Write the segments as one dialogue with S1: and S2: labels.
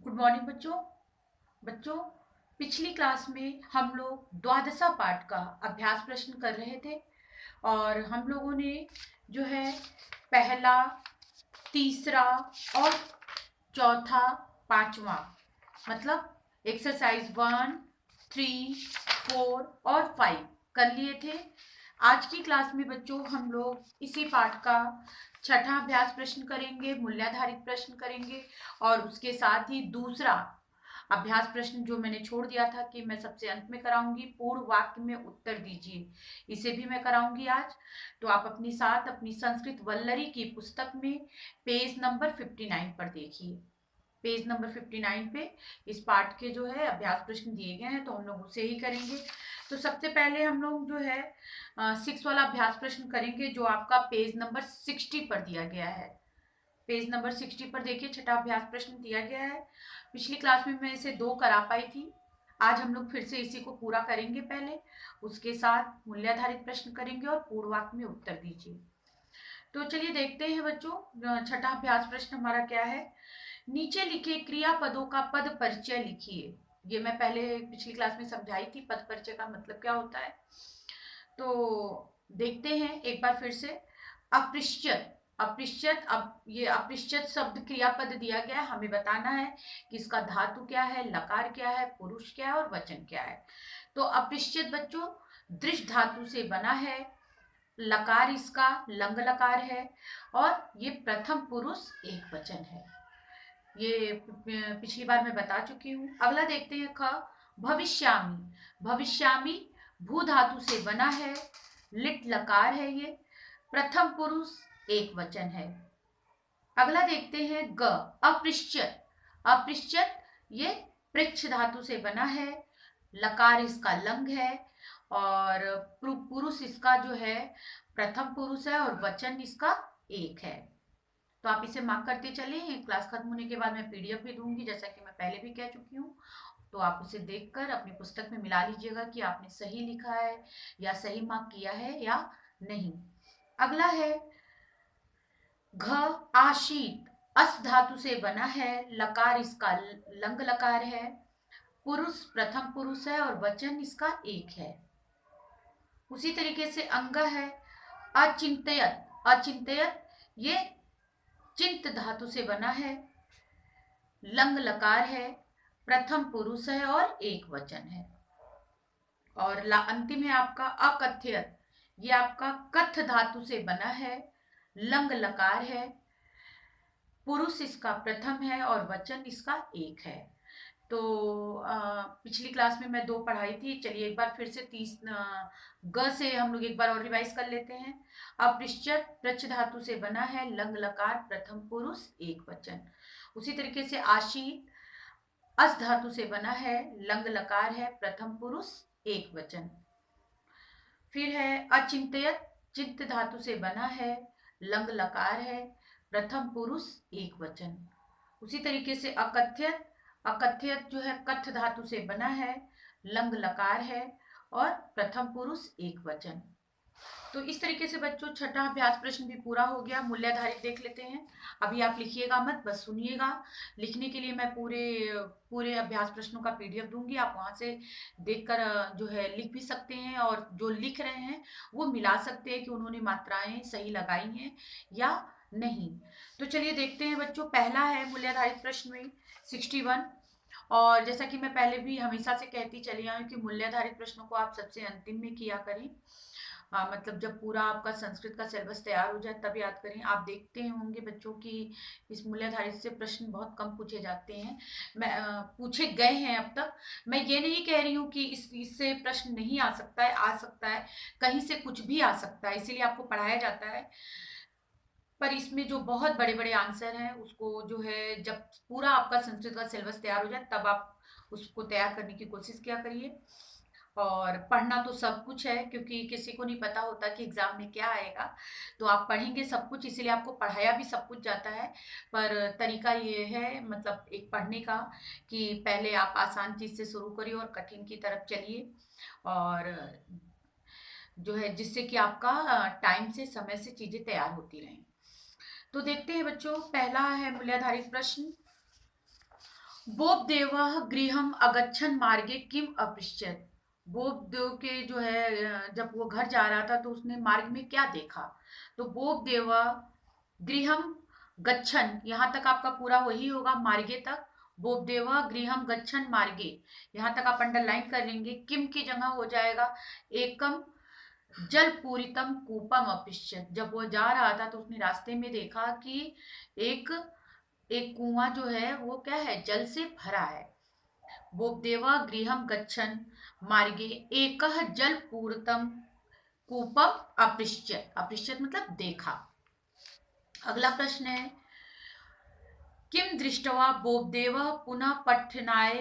S1: Good morning बच्चों। बच्चों, पिछली क्लास में हम लोग द्वादशा पाठ का अभ्यास प्रश्न कर रहे थे और हम लोगों ने जो है पहला, तीसरा और चौथा, पांचवा मतलब एक्सरसाइज 1, 3, 4 और 5 कर लिए थे। आज की क्लास में बच्चों हम लोग इसी पाठ का छठा अभ्यास प्रश्न करेंगे, मूल्याधारित प्रश्न करेंगे और उसके साथ ही दूसरा अभ्यास प्रश्न जो मैंने छोड़ दिया था कि मैं सबसे अंत में कराऊंगी, पूर्ण वाक्य में उत्तर दीजिए, इसे भी मैं कराऊंगी आज। तो आप अपनी साथ अपनी संस्कृत वल्लरी की पुस्तक में पेज नंबर 59 पर देखिए। पेज नंबर 59 पे इस पाठ के जो है अभ्यास प्रश्न दिए गए हैं, तो हम लोग उसे ही करेंगे। तो सबसे पहले हम लोग जो है 6 वाला अभ्यास प्रश्न करेंगे जो आपका पेज नंबर 60 पर दिया गया है। पेज नंबर 60 पर देखिए, छठा अभ्यास प्रश्न दिया गया है। पिछली क्लास में मैं इसे 2 करा पाई थी। आज हम लोग फिर से इसी को पूरा करेंगे। पहले उसके साथ मूल्याधारित प्रश्न करेंगे और पूर्ण वाक्य में उत्तर दीजिए। तो चलिए देखते हैं बच्चों, छठा अभ्यास प्रश्न हमारा क्या है। नीचे लिखे क्रियापदों का पद परिचय लिखिए। ये मैं पहले पिछली क्लास में समझाई थी, पद परिचय का मतलब क्या होता है। तो देखते हैं एक बार फिर से। अपृश्यत, अपृश्यत, अब ये अपृश्यत शब्द क्रियापद दिया गया है, हमें बताना है कि इसका धातु क्या है, लकार क्या है, पुरुष क्या है और वचन क्या है। तो अपृश्यत बच्चों दृष्ट धातु से बना है, लकार इसका लंग लकार है और ये प्रथम पुरुष एक वचन है। ये पिछली बार मैं बता चुकी हूँ। अगला देखते हैं ख, भविष्यामी। भविष्यामी भू धातु से बना है, लिट लकार है, ये प्रथम पुरुष एक वचन है। अगला देखते हैं ग, अपृश्चत। अपृश्चत ये पृक्ष धातु से बना है, लकार इसका लंग है और पुरुष इसका जो है प्रथम पुरुष है और वचन इसका एक है। तो आप इसे मार्क करते चले। क्लास खत्म होने के बाद मैं पीडीएफ भी दूंगी, जैसा कि मैं पहले भी कह चुकी हूँ। तो आप उसे देखकर अपनी पुस्तक में मिला लीजिएगा कि आपने सही लिखा है या सही मार्क किया है या नहीं। अगला है घ, आशीत। अस धातु से बना है, लकार इसका लंग लकार है, पुरुष प्रथम पुरुष है और वचन इसका एक है। उसी तरीके से अंग है अचिंत्यत। अचिंत्यत ये चिंत धातु से बना है, लंग लकार है, प्रथम पुरुष है और एक वचन है। और अंतिम है आपका अकथ्यत। ये आपका कथ धातु से बना है, लंग लकार है, पुरुष इसका प्रथम है और वचन इसका एक है। तो पिछली क्लास में मैं 2 पढ़ाई थी। चलिए एक बार फिर से ग से हम लोग एक बार और रिवाइज कर लेते हैं। अपृश्चत प्रच धातु से बना है, लंग लकार प्रथम पुरुष एक वचन। उसी तरीके से आशीत अस धातु से बना है, लंग लकार है, प्रथम पुरुष एक वचन। फिर है अचिंत्यत, चित्त धातु से बना है, लंग लकार है, प्रथम पुरुष एक वचन। उसी तरीके से अकथ्यत। अकथ्यत जो है कथ धातु से बना है, लंग लकार है और प्रथम पुरुष एक वचन। तो इस तरीके से बच्चों छठा अभ्यास प्रश्न भी पूरा हो गया। मूल्याधारित देख लेते हैं। अभी आप लिखिएगा मत, बस सुनिएगा। लिखने के लिए मैं पूरे पूरे अभ्यास प्रश्नों का पीडीएफ दूंगी, आप वहां से देखकर जो है लिख भी सकते हैं और जो लिख रहे हैं वो मिला सकते हैं कि उन्होंने मात्राएं सही लगाई हैं या नहीं। तो चलिए देखते हैं बच्चों। पहला है मूल्याधारित प्रश्न में 61। और जैसा कि मैं पहले भी हमेशा से कहती चली आई हूँ कि मूल्याधारित प्रश्नों को आप सबसे अंतिम में किया करें। मतलब जब पूरा आपका संस्कृत का सिलेबस तैयार हो जाए तब याद करें। आप देखते होंगे बच्चों की इस मूल्याधारित से प्रश्न बहुत कम पूछे जाते हैं, मैं पूछे गए हैं अब तक। मैं ये नहीं कह रही हूँ कि इससे प्रश्न नहीं आ सकता है, आ सकता है, कहीं से कुछ भी आ सकता है, इसीलिए आपको पढ़ाया जाता है। पर इसमें जो बहुत बड़े बड़े आंसर हैं उसको जो है जब पूरा आपका संस्कृत का सिलेबस तैयार हो जाए तब आप उसको तैयार करने की कोशिश किया करिए। और पढ़ना तो सब कुछ है, क्योंकि किसी को नहीं पता होता कि एग्जाम में क्या आएगा। तो आप पढ़ेंगे सब कुछ, इसीलिए आपको पढ़ाया भी सब कुछ जाता है। पर तरीका ये है मतलब एक पढ़ने का कि पहले आप आसान चीज से शुरू करिए और कठिन की तरफ चलिए, और जो है जिससे कि आपका टाइम से समय से चीजें तैयार होती रहें। तो देखते हैं बच्चों, पहला है मूल्याधारित प्रश्न। बोपदेवः गृहम् अगच्छन् मार्गे किम अपृच्छत्। बोपदेव के जो है जब वो घर जा रहा था तो उसने मार्ग में क्या देखा। तो बोपदेव गृहम गच्छन, यहाँ तक आपका पूरा वही होगा मार्गे तक। बोपदेव गृहम गच्छन मार्गे, यहाँ तक आप अंडरलाइन कर लेंगे। किम की जगह हो जाएगा एकम जल पूरितम कूपम अपिश्यत। जब वो जा रहा था तो उसने रास्ते में देखा कि एक एक कुआं जो है वो क्या है, जल से भरा है। बोपदेवा गृहम गच्छन मार्गे एकह जल पूरितम कूपम अपृच्छत। अपृच्छत मतलब देखा। अगला प्रश्न है किम दृष्टवा बोपदेव पुनः पठनाय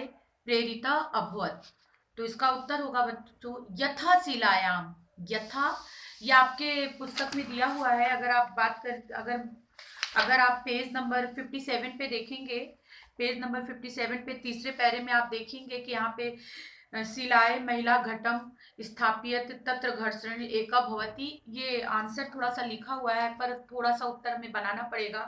S1: प्रेरिता अभवत। तो इसका उत्तर होगा बच्चों यथा शिलायाम। यथा ये आपके पुस्तक में दिया हुआ है। अगर आप बात कर अगर आप पेज नंबर 57 पे देखेंगे, पेज नंबर 57 पे तीसरे पैरे में आप देखेंगे कि यहाँ पे शिलाए महिला घटम स्थापियत तत्र घर्षण एका भवती। ये आंसर थोड़ा सा लिखा हुआ है पर थोड़ा सा उत्तर में बनाना पड़ेगा।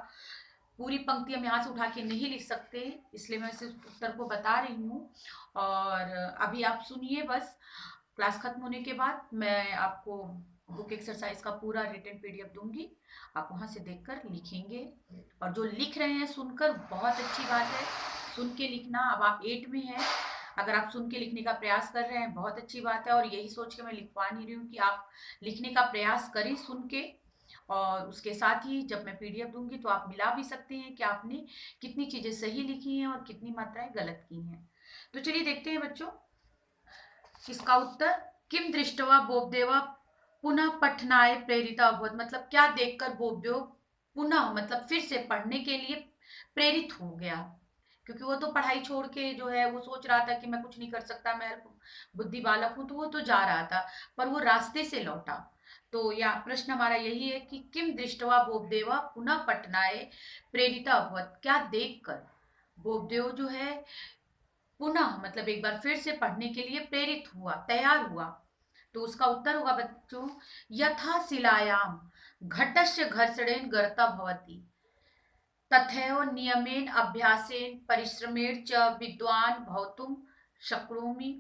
S1: पूरी पंक्ति हम यहाँ से उठा के नहीं लिख सकते, इसलिए मैं सिर्फ उत्तर को बता रही हूँ। और अभी आप सुनिए बस, क्लास खत्म होने के बाद मैं आपको बुक एक्सरसाइज का पूरा रिटन पीडीएफ दूंगी, आप वहां से देखकर लिखेंगे। और जो लिख रहे हैं सुनकर बहुत अच्छी बात है, सुन के लिखना। अब आप 8 में हैं, अगर आप सुन के लिखने का प्रयास कर रहे हैं बहुत अच्छी बात है। और यही सोच के मैं लिखवा नहीं रही हूँ कि आप लिखने का प्रयास करें सुन के। और उसके साथ ही जब मैं पीडीएफ दूंगी तो आप मिला भी सकते हैं कि आपने कितनी चीजें सही लिखी हैं और कितनी मात्राएं गलत की हैं। तो चलिए देखते हैं बच्चों इसका उत्तर। किम दृष्टवा बोपदेवा पुनः पठनाय प्रेरिता अभवत, मतलब क्या देखकर बोपदेव पुनः मतलब फिर से पढ़ने के लिए प्रेरित हो गया। क्योंकि वो तो पढ़ाई छोड़ के जो है वो सोच रहा था कि मैं कुछ नहीं कर सकता, मैं बुद्धि बालक हूं, तो वो तो जा रहा था पर वो रास्ते से लौटा। तो या प्रश्न हमारा यही है कि किम दृष्टवा बोपदेवा पुनः पठनाय प्रेरिता अभवत, क्या देखकर बोपदेव जो है पुनः मतलब एक बार फिर से पढ़ने के लिए प्रेरित हुआ, तैयार हुआ। तो उसका उत्तर होगा बच्चों यथा शिलायाम घटस्य घर्षणेन गर्ता भवति तथैव नियमेन अभ्यासेन परिश्रमेण च विद्वान भवितुं शक्नोमि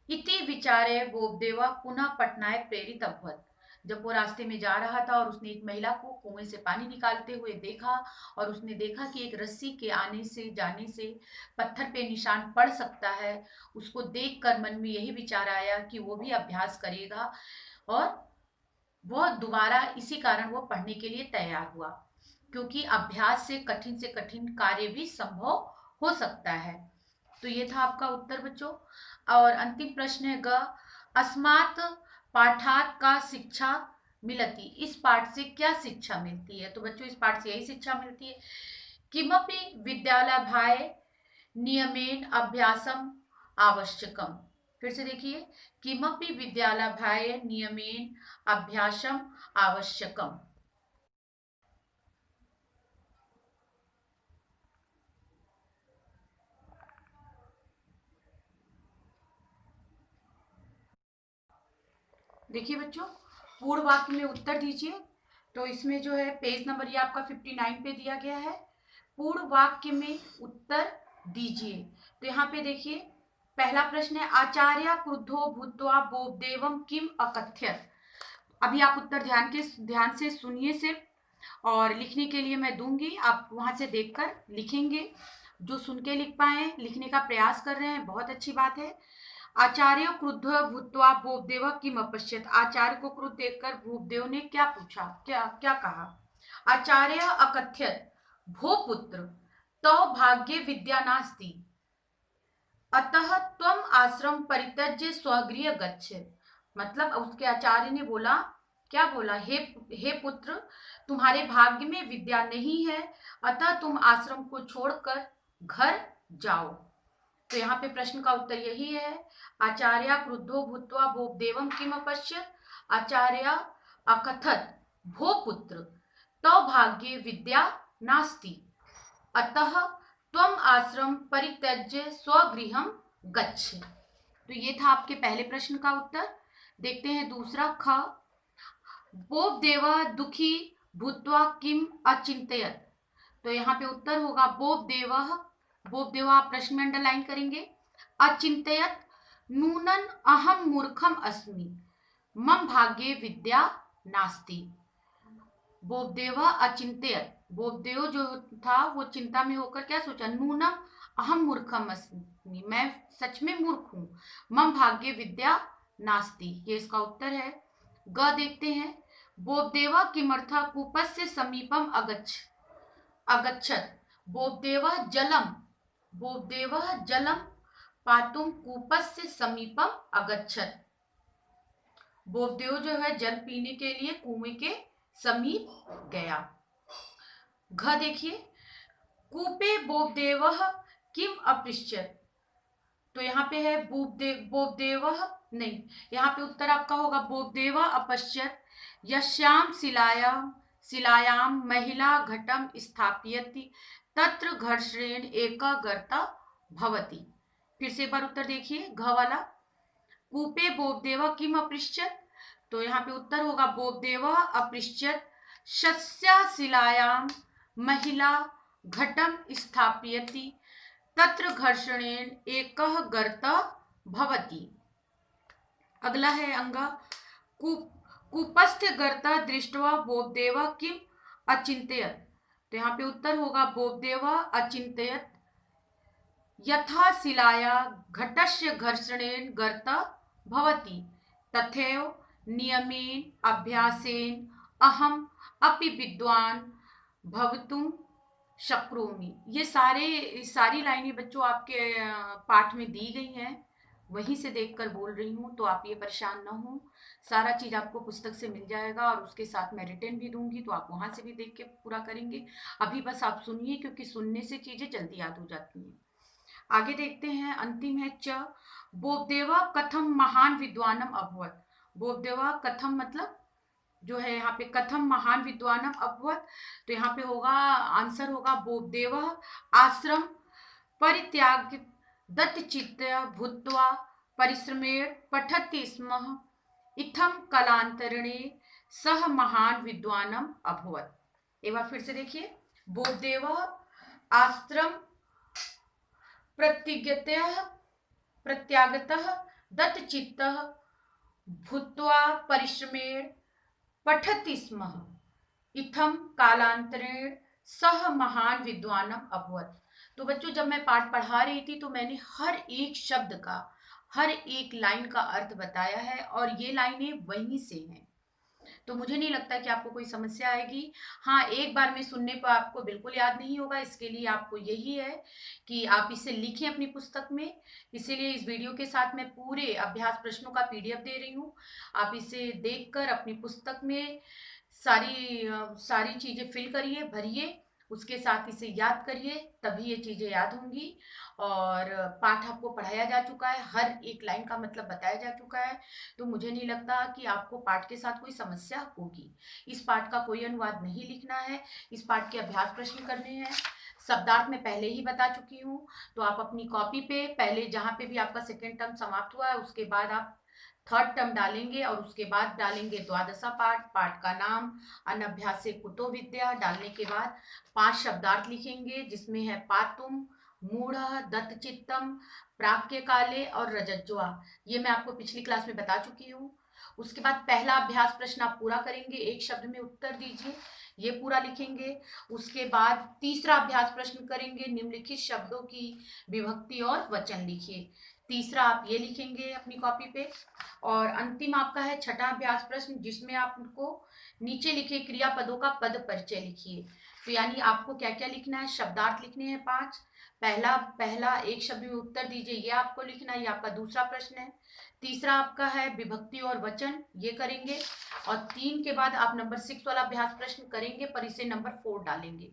S1: इति विचारे बोपदेवा पुनः पठनाय प्रेरित अभवत। जब वो रास्ते में जा रहा था और उसने एक महिला को कुएं से पानी निकालते हुए देखा और उसने देखा कि एक रस्सी के आने से जाने से पत्थर पे निशान पड़ सकता है, उसको देखकर मन में यही विचार आया कि वो भी अभ्यास करेगा और वह दोबारा इसी कारण वो पढ़ने के लिए तैयार हुआ। क्योंकि अभ्यास से कठिन कार्य भी संभव हो सकता है। तो ये था आपका उत्तर बच्चों। और अंतिम प्रश्न है ग अस्मात् पाठात का शिक्षा मिलती, इस पाठ से क्या शिक्षा मिलती है। तो बच्चों इस पाठ से यही शिक्षा मिलती है किमपि विद्यालय नियमेन अभ्यासम आवश्यकम। फिर से देखिए किमपि विद्यालय नियमेन अभ्यासम आवश्यकम। देखिए बच्चों पूर्ण वाक्य में उत्तर दीजिए। तो इसमें जो है पेज नंबर ये आपका 59 पे दिया गया है। पूर्ण वाक्य में उत्तर दीजिए। तो यहाँ पे देखिए पहला प्रश्न है आचार्य क्रुद्धो भूत्वा बोपदेवम किम अकथ्यत। अभी आप उत्तर ध्यान से सुनिए सिर्फ, और लिखने के लिए मैं दूंगी, आप वहां से देखकर लिखेंगे। जो सुन के लिख पाए लिखने का प्रयास कर रहे हैं बहुत अच्छी बात है। आचार्य क्रुद्ध भूत्वा भूपदेव किम अपश्यत। आचार्य को क्रुद्ध देखकर भूपदेव ने क्या पूछा, क्या क्या कहा। आचार्य अकथ्यत भूपुत्र तो भाग्ये विद्या नास्ति अतः त्वम आश्रम परित्यज्य स्वगृह गच्छ। मतलब उसके आचार्य ने बोला, क्या बोला, हे पुत्र तुम्हारे भाग्य में विद्या नहीं है अतः तुम आश्रम को छोड़कर घर जाओ। तो यहाँ पे प्रश्न का उत्तर यही है आचार्य क्रुद्धो भूत्वा भोपदेवम किम अपश्यत। आचार्य अकथत भो पुत्र तो भाग्ये विद्या नास्ति अतः त्वम आश्रम परित्यज्य स्वगृहम गच्छ। तो ये था आपके पहले प्रश्न का उत्तर। देखते हैं दूसरा ख बोपदेव दुखी भूत्वा किम अचिंतयत। तो यहाँ पे उत्तर होगा बोपदेव बोबदेव आप प्रश्न में अंडरलाइन करेंगे। अचिंत्यत नूनन अहम मूर्खम अस्मि मम भाग्ये विद्या नास्ति। बोबदेव अचिंत्यत, बोबदेव जो था वो चिंता में होकर क्या सोचा, नूनम अहम मूर्खम अस्मि, मैं सच में मूर्ख हूं, मम भाग्ये विद्या नास्ति, ये इसका उत्तर है। ग देखते हैं। बोबदेव किमर्था कूपस्य समीपम अगच्छत। बोबदेव जलम पातुम कूपस्य समीपम अगच्छत। बोबदेव जो है जल पीने के लिए कुएं के समीप गया। घ देखिए। कूपे बोबदेव किम अपृच्छत, तो यहाँ पे है बोबदेव नहीं, यहाँ पे उत्तर आपका होगा बोबदेव अपश्यत यश्याम शिलायाम महिला घटम स्थापयति तत्र घर्षणेन एक गर्ता भवति। फिर से एक बार उत्तर देखिए, घ वाला। कूपे बोबदेव किम अपृच्छत, तो यहाँ पे उत्तर होगा बोबदेव अपृच्छत शस्यशिलायाम महिला घटम स्थापयति तत्र घर्षणेन एकः गर्तः भवति। अगला है अंगा। कूपस्थ गर्तः दृष्ट्वा बोबदेव किम अचिंत्यत, तो यहाँ पे उत्तर होगा बोबदेव अचिंत्यत यथा शिलाया घटस्य घर्षणेन गर्तः भवति तथैव नियमेन अभ्यासेन अहम अपि विद्वान भवितुम शक्नोमि। ये सारी लाइनें बच्चों आपके पाठ में दी गई हैं, वहीं से देखकर बोल रही हूँ, तो आप ये परेशान ना हो, सारा चीज आपको पुस्तक से मिल जाएगा और उसके साथ मैं रिटर्न भी दूंगी, तो आप वहां से भी देख के पूरा करेंगे। अभी बस आप सुनिए, क्योंकि सुनने से चीजें जल्दी याद हो जाती हैं। आगे देखते हैं, अंतिम है च। बोबदेव कथम महान विद्वानम अभवत। बोबदेव कथम मतलब जो है यहाँ पे कथम महान विद्वानम अभवत, तो यहाँ पे होगा आंसर होगा बोबदेव आश्रम परित्याग दत्तचित्त भूत्वा परिश्रमेण पठति स्म इत्थम कालांतरणे सह महान विद्वानम अभवत। एक बार फिर से देखिए। बोबदेव आश्रम प्रत्यागतः दत्तचित्तः भूत्वा परिश्रमेण पठति स्म इत्थम कालांतरेण सह महान विद्वानम अभवत। तो बच्चों जब मैं पाठ पढ़ा रही थी तो मैंने हर एक शब्द का, हर एक लाइन का अर्थ बताया है और ये लाइनें वहीं से हैं, तो मुझे नहीं लगता कि आपको कोई समस्या आएगी। हाँ, एक बार में सुनने पर आपको बिल्कुल याद नहीं होगा, इसके लिए आपको यही है कि आप इसे लिखें अपनी पुस्तक में। इसीलिए इस वीडियो के साथ मैं पूरे अभ्यास प्रश्नों का PDF दे रही हूँ। आप इसे देखकर अपनी पुस्तक में सारी चीजें फिल करिए, भरिए, उसके साथ इसे याद करिए, तभी ये चीजें याद होंगी। और पाठ आपको पढ़ाया जा चुका है, हर एक लाइन का मतलब बताया जा चुका है, तो मुझे नहीं लगता कि आपको पाठ के साथ कोई समस्या होगी। इस पाठ का कोई अनुवाद नहीं लिखना है, इस पाठ के अभ्यास प्रश्न करने हैं। शब्दार्थ में पहले ही बता चुकी हूँ, तो आप अपनी कॉपी पे पहले जहाँ पे भी आपका सेकेंड टर्म समाप्त हुआ है उसके बाद आप थर्ड टर्म डालेंगे और उसके बाद डालेंगे द्वादशा पाठ, पाठ का नाम अनभ्यासे कुतो विद्या, डालने के बाद 5 शब्दार्थ लिखेंगे जिसमें है पातुम, मूढ़, दत्तचित्तम, प्राक्य काले और रजज्वा। ये मैं आपको पिछली क्लास में बता चुकी हूँ। उसके बाद पहला अभ्यास प्रश्न आप पूरा करेंगे, एक शब्द में उत्तर दीजिए, ये पूरा लिखेंगे। उसके बाद तीसरा अभ्यास प्रश्न करेंगे, निम्नलिखित शब्दों की विभक्ति और वचन लिखिए। तीसरा आप ये लिखेंगे अपनी कॉपी पे। और अंतिम आपका है छठा अभ्यास प्रश्न, जिसमें आपको नीचे लिखे क्रियापदों का पद परिचय लिखिए। तो यानी आपको क्या क्या लिखना है, शब्दार्थ लिखने हैं 5, पहला एक शब्द में उत्तर दीजिए, ये आपको लिखना है, ये आपका दूसरा प्रश्न है। तीसरा आपका है विभक्ति और वचन, ये करेंगे। और 3 के बाद आप नंबर 6 वाला अभ्यास प्रश्न करेंगे, पर इसे नंबर 4 डालेंगे।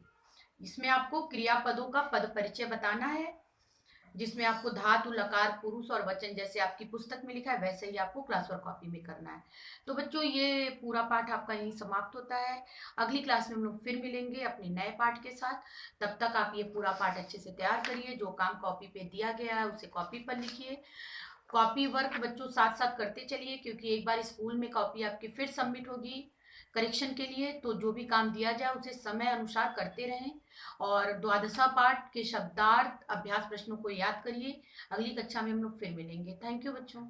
S1: इसमें आपको क्रियापदों का पद परिचय बताना है, जिसमें आपको धातु, लकार, पुरुष और वचन जैसे आपकी पुस्तक में लिखा है वैसे ही आपको क्लास वर्क कॉपी में करना है। तो बच्चों ये पूरा पाठ आपका यहीं समाप्त होता है। अगली क्लास में हम लोग फिर मिलेंगे अपने नए पाठ के साथ। तब तक आप ये पूरा पाठ अच्छे से तैयार करिए, जो काम कॉपी पे दिया गया है उसे कॉपी पर लिखिए। कॉपी वर्क बच्चों साथ साथ करते चलिए, क्योंकि एक बार स्कूल में कॉपी आपकी फिर सबमिट होगी करेक्शन के लिए। तो जो भी काम दिया जाए उसे समय अनुसार करते रहें और द्वादशा पाठ के शब्दार्थ अभ्यास प्रश्नों को याद करिए। अगली कक्षा में हम लोग फिर मिलेंगे। थैंक यू बच्चों।